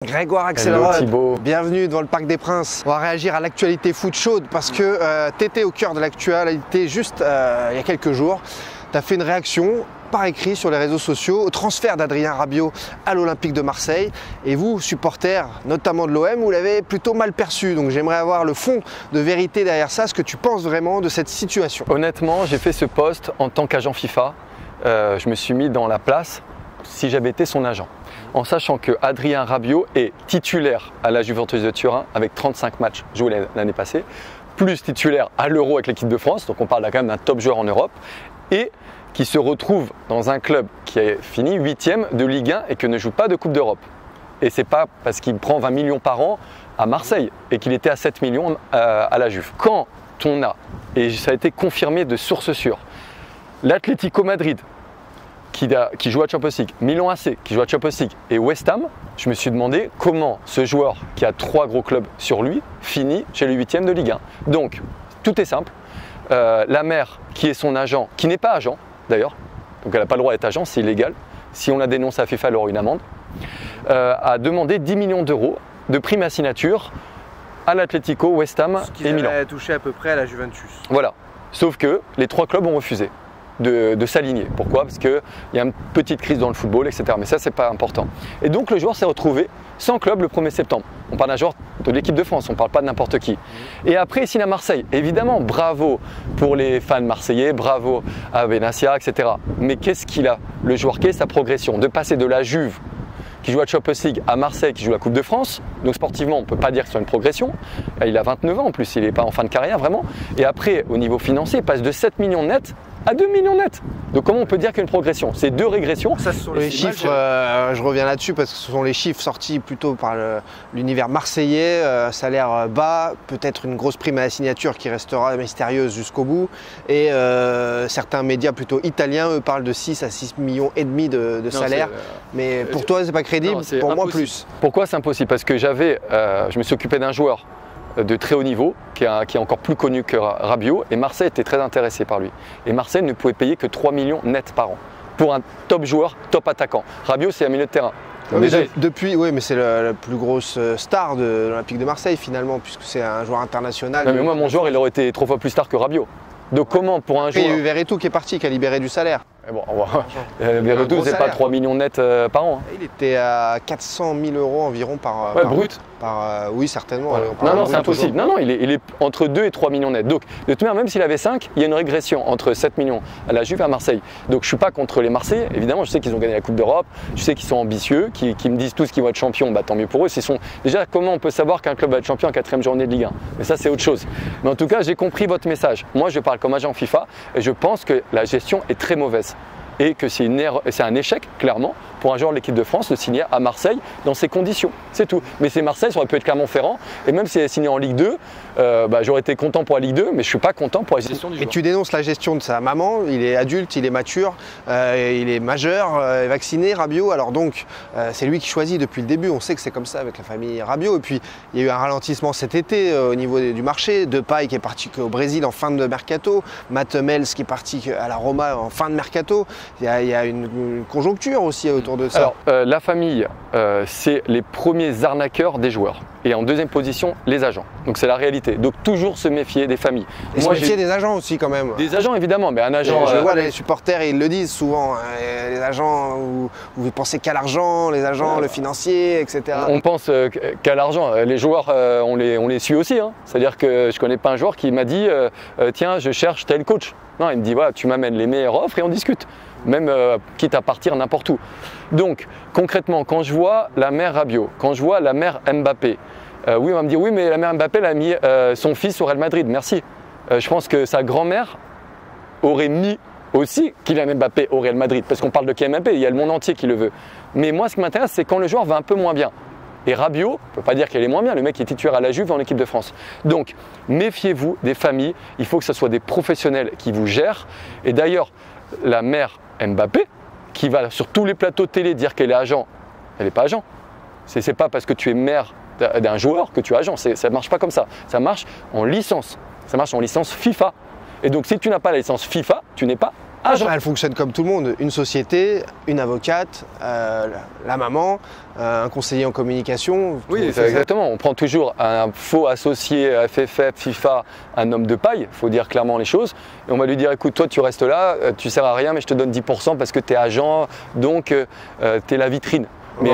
Grégoire Axelrod, bienvenue dans le Parc des Princes. On va réagir à l'actualité foot chaude parce que tu étais au cœur de l'actualité juste il y a quelques jours. Tu as fait une réaction par écrit sur les réseaux sociaux au transfert d'Adrien Rabiot à l'Olympique de Marseille. Et vous, supporters, notamment de l'OM, vous l'avez plutôt mal perçu. Donc j'aimerais avoir le fond de vérité derrière ça, ce que tu penses vraiment de cette situation. Honnêtement, j'ai fait ce post en tant qu'agent FIFA. Je me suis mis dans la place si j'avais été son agent, en sachant que Adrien Rabiot est titulaire à la Juventus de Turin avec 35 matchs joués l'année passée, plus titulaire à l'Euro avec l'équipe de France, donc on parle là quand même d'un top joueur en Europe, et qui se retrouve dans un club qui a fini 8e de Ligue 1 et qui ne joue pas de Coupe d'Europe. Et c'est pas parce qu'il prend 20 millions par an à Marseille et qu'il était à 7 millions à la Juve. Quand on a, et ça a été confirmé de sources sûres, l'Atlético Madrid qui joue à Champions League, Milan AC qui joue à Champions League et West Ham, je me suis demandé comment ce joueur qui a 3 gros clubs sur lui finit chez le 8e de Ligue 1. Donc tout est simple, la mère qui est son agent, qui n'est pas agent d'ailleurs, donc elle n'a pas le droit d'être agent, c'est illégal, si on la dénonce à FIFA elle aura une amende, a demandé 10 millions d'euros de prime à signature à l'Atlético, West Ham et Milan. Ce qui touché à peu près à la Juventus. Voilà, sauf que les 3 clubs ont refusé de s'aligner. Pourquoi? Parce qu'il y a une petite crise dans le football, etc. Mais ça, c'est pas important. Et donc, le joueur s'est retrouvé sans club le 1er septembre. On parle d'un joueur de l'équipe de France, on ne parle pas de n'importe qui. Et après, il signe à Marseille. Évidemment, bravo pour les fans marseillais, bravo à Benassia, etc. Mais qu'est-ce qu'il a, le joueur? Quelle est sa progression? De passer de la Juve, qui joue à Champions League, à Marseille, qui joue la Coupe de France. Donc sportivement, on ne peut pas dire que c'est une progression. Il a 29 ans en plus, il n'est pas en fin de carrière vraiment. Et après, au niveau financier, il passe de 7 millions net à 2 millions net. Donc comment on peut dire qu'il y a une progression? C'est 2 régressions. Ça, ce sont les chiffres, je reviens là-dessus parce que ce sont les chiffres sortis plutôt par l'univers marseillais, salaire bas, peut-être une grosse prime à la signature qui restera mystérieuse jusqu'au bout. Et certains médias plutôt italiens, eux, parlent de 6 à 6 millions et demi de salaire. Mais pour toi, c'est pas crédible, pour impossible. Moi plus. Pourquoi c'est impossible? Parce que je me suis occupé d'un joueur de très haut niveau, qui est encore plus connu que Rabiot, et Marseille était très intéressé par lui. Et Marseille ne pouvait payer que 3 millions net par an pour un top joueur, top attaquant. Rabiot, c'est un milieu de terrain. Oui, mais c'est la plus grosse star de l'Olympique de Marseille finalement, puisque c'est un joueur international. Non, mais moi, mon joueur, il aurait été 3 fois plus star que Rabiot. Donc comment pour un joueur... Il y a eu Verretou qui est parti, qui a libéré du salaire. Bon, Verretou, c'est pas 3 millions net par an. Il était à 400 000 euros environ par brut. Oui, certainement. Ouais. Non, c'est impossible. Non, il est entre 2 et 3 millions net. Donc, de toute manière, même s'il avait 5, il y a une régression entre 7 millions à la Juve et à Marseille. Donc, je ne suis pas contre les Marseillais. Évidemment, je sais qu'ils ont gagné la Coupe d'Europe. Je sais qu'ils sont ambitieux, qui me disent tous qu'ils vont être champions. Bah, tant mieux pour eux. Déjà, comment on peut savoir qu'un club va être champion en 4e journée de Ligue 1? Mais ça, c'est autre chose. Mais en tout cas, j'ai compris votre message. Moi, je parle comme agent FIFA et je pense que la gestion est très mauvaise. Et que c'est un échec, clairement, pour un joueur de l'équipe de France de signer à Marseille dans ces conditions. C'est tout. Mais c'est Marseille, ça aurait pu être Clermont-Ferrand. Et même s'il est signé en Ligue 2, j'aurais été content pour la Ligue 2, mais je ne suis pas content pour la gestion du joueur. Et tu dénonces la gestion de sa maman, il est adulte, il est mature, il est majeur, vacciné, Rabiot. Alors donc, c'est lui qui choisit depuis le début. On sait que c'est comme ça avec la famille Rabiot. Et puis, il y a eu un ralentissement cet été au niveau du marché. Depay qui est parti au Brésil en fin de mercato. Matt Hummels qui est parti à la Roma en fin de mercato. Il y a une conjoncture aussi autour de ça. Alors, la famille, c'est les premiers arnaqueurs des joueurs. Et en deuxième position, les agents. Donc c'est la réalité. Donc toujours se méfier des familles. Et se méfier des agents aussi quand même. Des agents évidemment, mais un agent... Je vois les supporters, ils le disent souvent. Les agents, vous pensez qu'à l'argent, les agents, le financier, etc. On pense qu'à l'argent. Les joueurs, on les suit aussi. Hein. C'est-à-dire que je ne connais pas un joueur qui m'a dit tiens, je cherche tel coach. Non, il me dit voilà, tu m'amènes les meilleures offres et on discute. Même quitte à partir n'importe où. Donc concrètement, quand je vois la mère Rabiot, quand je vois la mère Mbappé, oui, on va me dire oui, mais la mère Mbappé elle a mis son fils au Real Madrid. Merci. Je pense que sa grand-mère aurait mis aussi Kylian Mbappé au Real Madrid, parce qu'on parle de Kylian Mbappé, il y a le monde entier qui le veut. Mais moi, ce qui m'intéresse, c'est quand le joueur va un peu moins bien. Et Rabiot, on ne peut pas dire qu'elle est moins bien, le mec est titulaire à la Juve en équipe de France. Donc, méfiez-vous des familles, il faut que ce soit des professionnels qui vous gèrent. Et d'ailleurs, la mère Mbappé, qui va sur tous les plateaux de télé dire qu'elle est agent, elle n'est pas agent. C'est pas parce que tu es mère d'un joueur que tu es agent, ça ne marche pas comme ça. Ça marche en licence, ça marche en licence FIFA. Et donc si tu n'as pas la licence FIFA, tu n'es pas agent. Elle fonctionne comme tout le monde, une société, une avocate, la maman, un conseiller en communication. Oui, exactement. On prend toujours un faux associé FFF, FIFA, un homme de paille, il faut dire clairement les choses. Et on va lui dire, écoute, toi tu restes là, tu sers à rien, mais je te donne 10% parce que tu es agent, donc tu es la vitrine. Mais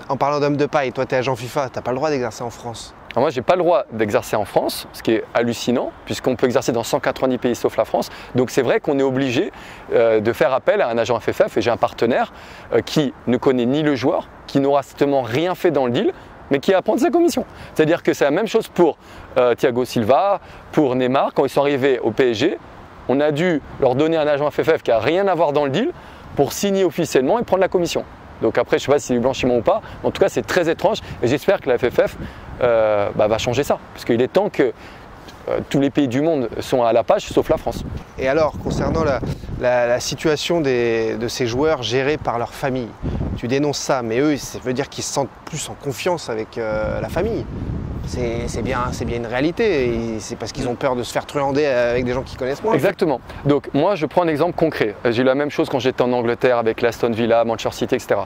en parlant d'homme de paille, toi tu es agent FIFA, tu n'as pas le droit d'exercer en France. Alors moi, je n'ai pas le droit d'exercer en France, ce qui est hallucinant, puisqu'on peut exercer dans 190 pays sauf la France. Donc c'est vrai qu'on est obligé de faire appel à un agent FFF, et j'ai un partenaire qui ne connaît ni le joueur, qui n'aura strictement rien fait dans le deal, mais qui va prendre sa commission. C'est-à-dire que c'est la même chose pour Thiago Silva, pour Neymar. Quand ils sont arrivés au PSG, on a dû leur donner un agent FFF qui n'a rien à voir dans le deal pour signer officiellement et prendre la commission. Donc après, je ne sais pas si c'est du blanchiment ou pas, mais en tout cas, c'est très étrange et j'espère que la FFF va changer ça. Parce qu'il est temps que tous les pays du monde sont à la page, sauf la France. Et alors, concernant la situation de ces joueurs gérés par leur famille, tu dénonces ça, mais eux, ça veut dire qu'ils se sentent plus en confiance avec la famille. C'est bien une réalité, c'est parce qu'ils ont peur de se faire truander avec des gens qui connaissent moins. Exactement. Donc moi je prends un exemple concret. J'ai eu la même chose quand j'étais en Angleterre avec l'Aston Villa, Manchester City, etc.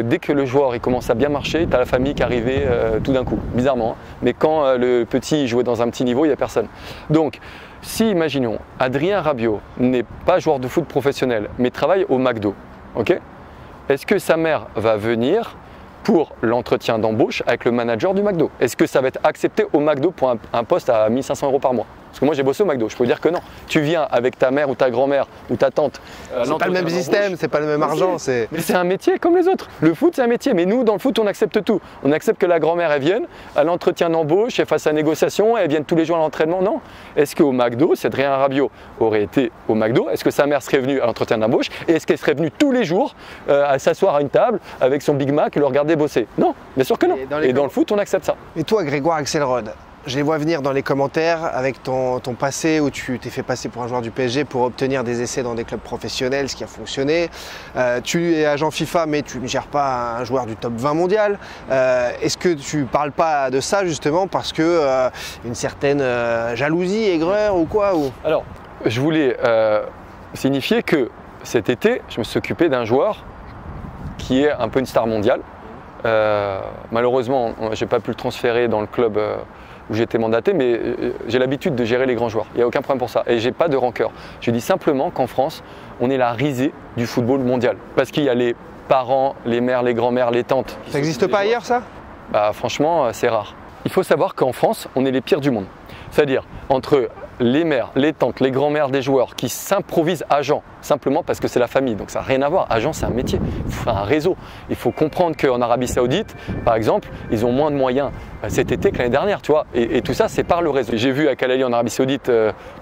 Dès que le joueur il commence à bien marcher, tu as la famille qui arrivait tout d'un coup, bizarrement. Hein. Mais quand le petit jouait dans un petit niveau, il n'y a personne. Donc si, imaginons, Adrien Rabiot n'est pas joueur de foot professionnel, mais travaille au McDo, ok ? Est-ce que sa mère va venir pour l'entretien d'embauche avec le manager du McDo? Est-ce que ça va être accepté au McDo pour un poste à 1 500 € par mois? Parce que moi j'ai bossé au McDo, je peux dire que non. Tu viens avec ta mère ou ta grand-mère ou ta tante. C'est pas le même système, c'est pas le même argent. Mais c'est un métier comme les autres. Le foot c'est un métier, mais nous dans le foot on accepte tout. On accepte que la grand-mère elle vienne à l'entretien d'embauche, elle fasse sa négociation, elle vienne tous les jours à l'entraînement. Non. Est-ce qu'au McDo, si Adrien Rabiot aurait été au McDo, est-ce que sa mère serait venue à l'entretien d'embauche et est-ce qu'elle serait venue tous les jours à s'asseoir à une table avec son Big Mac et le regarder bosser? Non, bien sûr que non. Et dans le foot on accepte ça. Et toi Grégoire Axelrod, je les vois venir dans les commentaires avec ton passé où tu t'es fait passer pour un joueur du PSG pour obtenir des essais dans des clubs professionnels, ce qui a fonctionné. Tu es agent FIFA mais tu ne gères pas un joueur du top 20 mondial. Est-ce que tu ne parles pas de ça justement parce que une certaine jalousie, aigreur ou quoi Alors, je voulais signifier que cet été, je me suis occupé d'un joueur qui est un peu une star mondiale. Malheureusement, je n'ai pas pu le transférer dans le club où j'étais mandaté, mais j'ai l'habitude de gérer les grands joueurs. Il n'y a aucun problème pour ça. Et je n'ai pas de rancœur. Je dis simplement qu'en France, on est la risée du football mondial. Parce qu'il y a les parents, les mères, les grands-mères, les tantes. Ça n'existe pas ailleurs, ça? Bah, franchement, c'est rare. Il faut savoir qu'en France, on est les pires du monde. C'est-à-dire, entre les mères, les tantes, les grands-mères des joueurs qui s'improvisent agents simplement parce que c'est la famille. Donc ça n'a rien à voir. Agent, c'est un métier. Il faut faire un réseau. Il faut comprendre qu'en Arabie Saoudite, par exemple, ils ont moins de moyens cet été que l'année dernière, tu vois. Et tout ça, c'est par le réseau. J'ai vu à Khalali en Arabie Saoudite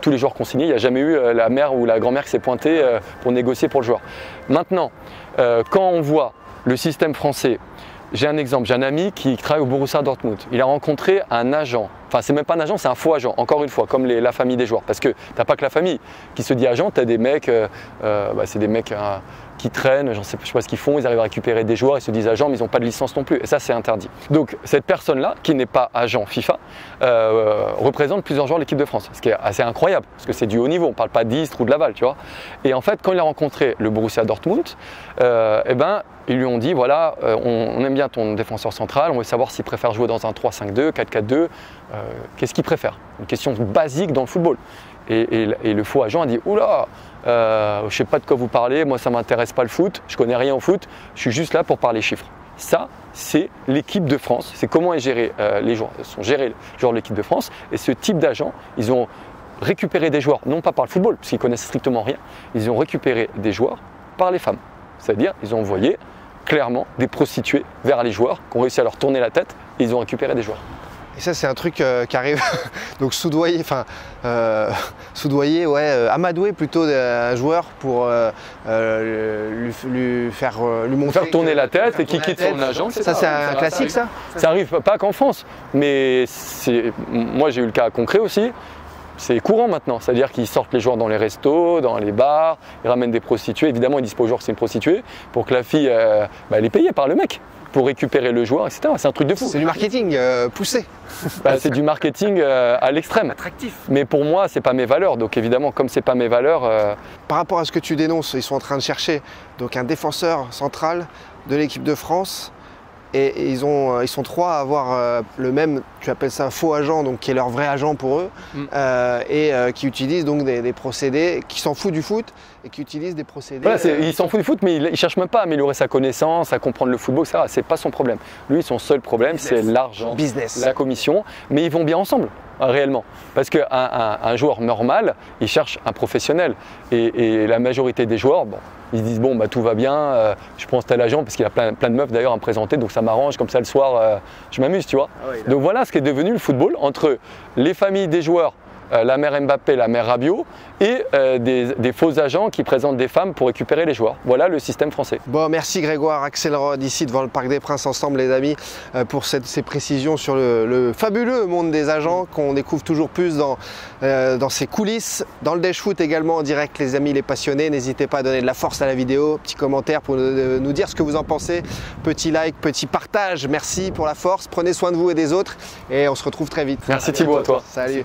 tous les joueurs consignés. Il n'y a jamais eu la mère ou la grand-mère qui s'est pointée pour négocier pour le joueur. Maintenant, quand on voit le système français, j'ai un exemple, j'ai un ami qui travaille au Borussia Dortmund. Il a rencontré un agent, enfin c'est même pas un agent, c'est un faux agent, encore une fois, comme la famille des joueurs. Parce que t'as pas que la famille qui se dit agent, t'as des mecs, c'est des mecs qui traînent, je sais pas ce qu'ils font, ils arrivent à récupérer des joueurs, ils se disent agents, mais ils n'ont pas de licence non plus. Et ça, c'est interdit. Donc cette personne-là, qui n'est pas agent FIFA, représente plusieurs joueurs de l'équipe de France. Ce qui est assez incroyable, parce que c'est du haut niveau, on parle pas d'Istres ou de Laval, tu vois. Et en fait, quand il a rencontré le Borussia Dortmund, ils lui ont dit, voilà, on aime bien ton défenseur central, on veut savoir s'il préfère jouer dans un 3-5-2, 4-4-2, qu'est-ce qu'il préfère? Une question basique dans le football. Et le faux agent a dit, oula, je ne sais pas de quoi vous parlez, moi ça ne m'intéresse pas le foot, je ne connais rien au foot, je suis juste là pour parler chiffres. Ça, c'est l'équipe de France, c'est comment est géré, les joueurs sont gérés les joueurs de l'équipe de France. Et ce type d'agent, ils ont récupéré des joueurs, non pas par le football, parce qu'ils connaissent strictement rien, ils ont récupéré des joueurs par les femmes. C'est-à-dire, ils ont envoyé clairement des prostituées vers les joueurs qui ont réussi à leur tourner la tête et ils ont récupéré des joueurs. Et ça, c'est un truc qui arrive, donc soudoyer, amadouer plutôt un joueur pour lui faire tourner la tête et qui quitte son agent. Ça, c'est un classique, ça? Ça arrive pas qu'en France, mais moi j'ai eu le cas concret aussi. c'est courant maintenant, c'est-à-dire qu'ils sortent les joueurs dans les restos, dans les bars, ils ramènent des prostituées. Évidemment, ils disent pas aux joueurs que c'est une prostituée pour que la fille, elle est payée par le mec pour récupérer le joueur, etc. C'est un truc de fou. C'est du marketing poussé. C'est du marketing à l'extrême. Attractif. Mais pour moi, c'est pas mes valeurs. Donc évidemment, comme c'est pas mes valeurs. Par rapport à ce que tu dénonces, ils sont en train de chercher donc un défenseur central de l'équipe de France. Et ils sont 3 à avoir le même, tu appelles ça un faux agent, donc qui est leur vrai agent pour eux, qui utilisent donc des procédés, qui s'en foutent du foot et qui utilisent des procédés. Voilà, il s'en fout du foot, mais il ne cherche même pas à améliorer sa connaissance, à comprendre le football, etc. C'est pas son problème. Lui, son seul problème, c'est l'argent, la commission, mais ils vont bien ensemble. Réellement. Parce qu'un joueur normal, il cherche un professionnel. Et la majorité des joueurs, ils se disent bon, tout va bien, je prends tel agent parce qu'il a plein de meufs d'ailleurs à me présenter, donc ça m'arrange, comme ça le soir, je m'amuse, tu vois. Ah oui, donc voilà ce qu'est devenu le football entre les familles des joueurs, la mère Mbappé, la mère Rabiot, et des faux agents qui présentent des femmes pour récupérer les joueurs. Voilà le système français. Bon, merci Grégoire Axelrod, ici devant le Parc des Princes ensemble les amis, pour ces précisions sur le fabuleux monde des agents qu'on découvre toujours plus dans ces coulisses. Dans le Dash Foot également en direct les amis, les passionnés, n'hésitez pas à donner de la force à la vidéo, petit commentaire pour nous dire ce que vous en pensez, petit like, petit partage, merci pour la force, prenez soin de vous et des autres et on se retrouve très vite. Merci Thibaut, à toi. Salut.